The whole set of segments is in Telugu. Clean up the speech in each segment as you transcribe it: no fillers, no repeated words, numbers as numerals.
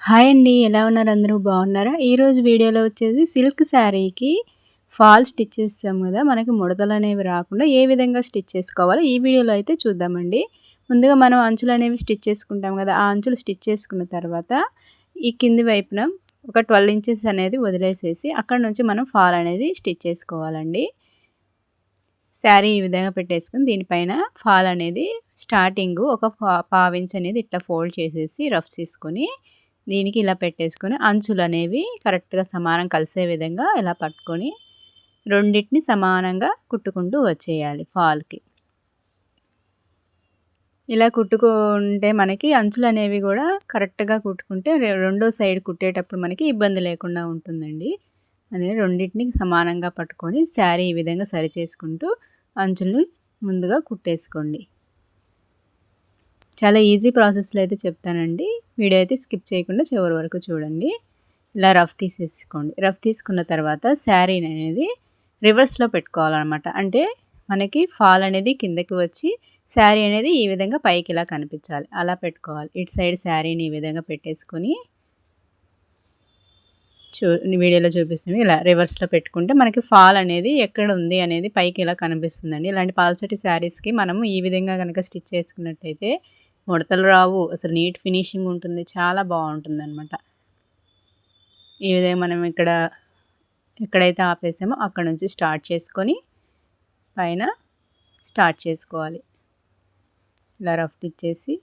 హాయ్ అండి. ఎలా ఉన్నారు? అందరూ బాగున్నారా? ఈరోజు వీడియోలో వచ్చేసి సిల్క్ శారీకి ఫాల్ స్టిచ్ చేస్తాం కదా, మనకి ముడతలు అనేవి రాకుండా ఏ విధంగా స్టిచ్ చేసుకోవాలో ఈ వీడియోలో అయితే చూద్దామండి. ముందుగా మనం అంచులు అనేవి స్టిచ్ చేసుకుంటాం కదా, ఆ అంచులు స్టిచ్ చేసుకున్న తర్వాత ఈ కింది వైపున ఒక 12 ఇంచెస్ అనేది వదిలేసేసి అక్కడ నుంచి మనం ఫాల్ అనేది స్టిచ్ చేసుకోవాలండి. శారీ ఈ విధంగా పెట్టేసుకుని దీనిపైన ఫాల్ అనేది స్టార్టింగ్ ఒక పావించ్ అనేది ఇట్లా ఫోల్డ్ చేసేసి రఫ్ తీసుకొని దీనికి ఇలా పెట్టేసుకొని అంచులు అనేవి కరెక్ట్గా సమానం కలిసే విధంగా ఇలా పట్టుకొని రెండింటిని సమానంగా కుట్టుకుంటూ వచ్చేయాలి. ఫాల్కి ఇలా కుట్టుకుంటే మనకి అంచులు అనేవి కూడా కరెక్ట్గా కుట్టుకుంటే రెండో సైడ్ కుట్టేటప్పుడు మనకి ఇబ్బంది లేకుండా ఉంటుందండి. అదే రెండింటిని సమానంగా పట్టుకొని శారీ ఈ విధంగా సరి చేసుకుంటూ అంచులను ముందుగా కుట్టేసుకోండి. చాలా ఈజీ ప్రాసెస్లో అయితే చెప్తానండి. వీడియో అయితే స్కిప్ చేయకుండా చివరి వరకు చూడండి. ఇలా రఫ్ తీసేసుకోండి. రఫ్ తీసుకున్న తర్వాత శారీని అనేది రివర్స్లో పెట్టుకోవాలన్నమాట. అంటే మనకి ఫాల్ అనేది కిందకి వచ్చి శారీ అనేది ఈ విధంగా పైకి ఇలా కనిపించాలి, అలా పెట్టుకోవాలి. ఇటు సైడ్ శారీని ఈ విధంగా పెట్టేసుకొని వీడియోలో చూపిస్తుంది ఇలా రివర్స్లో పెట్టుకుంటే మనకి ఫాల్ అనేది ఎక్కడ ఉంది అనేది పైకి ఇలా కనిపిస్తుందండి. ఇలాంటి పాల్సటి శారీస్కి మనము ఈ విధంగా కనుక స్టిచ్ చేసుకున్నట్టయితే ముడతలు రావు, అసలు నీట్ ఫినిషింగ్ ఉంటుంది, చాలా బాగుంటుంది అనమాట. ఈ విధంగా మనం ఎక్కడైతే ఆపేసామో అక్కడ నుంచి స్టార్ట్ చేసుకొని పైన స్టార్ట్ చేసుకోవాలి. ఇలా రఫ్ తిచ్చేసి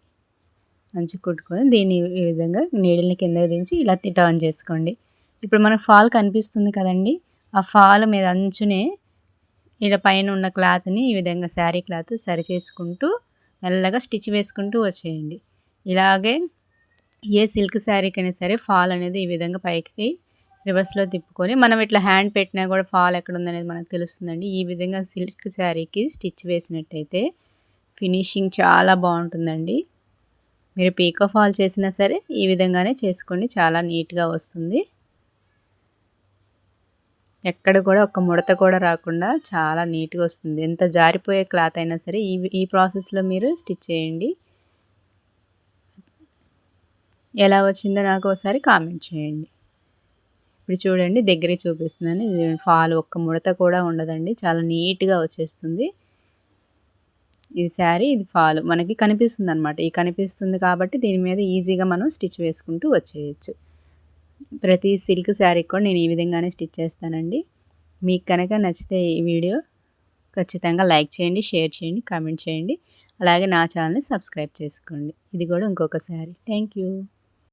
మంచి కుట్టుకొని దీన్ని ఈ విధంగా నీడిల్ని కిందకి దించి ఇలా టర్న్ చేసుకోండి. ఇప్పుడు మనకు ఫాల్ కనిపిస్తుంది కదండి, ఆ ఫాల్ మీద అంచునే ఇలా పైన ఉన్న క్లాత్ని ఈ విధంగా శారీ క్లాత్ సరి చేసుకుంటూ మెల్లగా స్టిచ్ వేసుకుంటూ వచ్చేయండి. ఇలాగే ఏ సిల్క్ శారీకైనా సరే ఫాల్ అనేది ఈ విధంగా పైకి రివర్స్లో తిప్పుకొని మనం ఇట్లా హ్యాండ్ పెట్టినా కూడా ఫాల్ ఎక్కడ ఉందనేది మనకు తెలుస్తుందండి. ఈ విధంగా సిల్క్ శారీకి స్టిచ్ వేసినట్టయితే ఫినిషింగ్ చాలా బాగుంటుందండి. మీరు పీకో ఫాల్ చేసినా సరే ఈ విధంగానే చేసుకోండి, చాలా నీట్గా వస్తుంది. ఎక్కడ కూడా ఒక ముడత కూడా రాకుండా చాలా నీట్గా వస్తుంది. ఎంత జారిపోయే క్లాత్ అయినా సరే ఈ ప్రాసెస్లో మీరు స్టిచ్ చేయండి. ఎలా వచ్చిందో నాకు ఒకసారి కామెంట్ చేయండి. ఇప్పుడు చూడండి, దగ్గరికి చూపిస్తున్నాను. ఇది ఫాల్ ఒక్క ముడత కూడా ఉండదండి, చాలా నీట్గా వచ్చేస్తుంది. ఇది శారీ, ఇది ఫాల్ మనకి కనిపిస్తుంది అనమాట. ఈ కనిపిస్తుంది కాబట్టి దీని మీద ఈజీగా మనం స్టిచ్ వేసుకుంటూ వచ్చేయచ్చు. ప్రతి సిల్క్ శారీకి కూడా నేను ఈ విధంగానే స్టిచ్ చేస్తానండి. మీకు కనుక నచ్చితే ఈ వీడియో ఖచ్చితంగా లైక్ చేయండి, షేర్ చేయండి, కామెంట్ చేయండి. అలాగే నా ఛానల్ని సబ్స్క్రైబ్ చేసుకోండి. ఇది కూడా ఇంకొక శారీ. Thank you.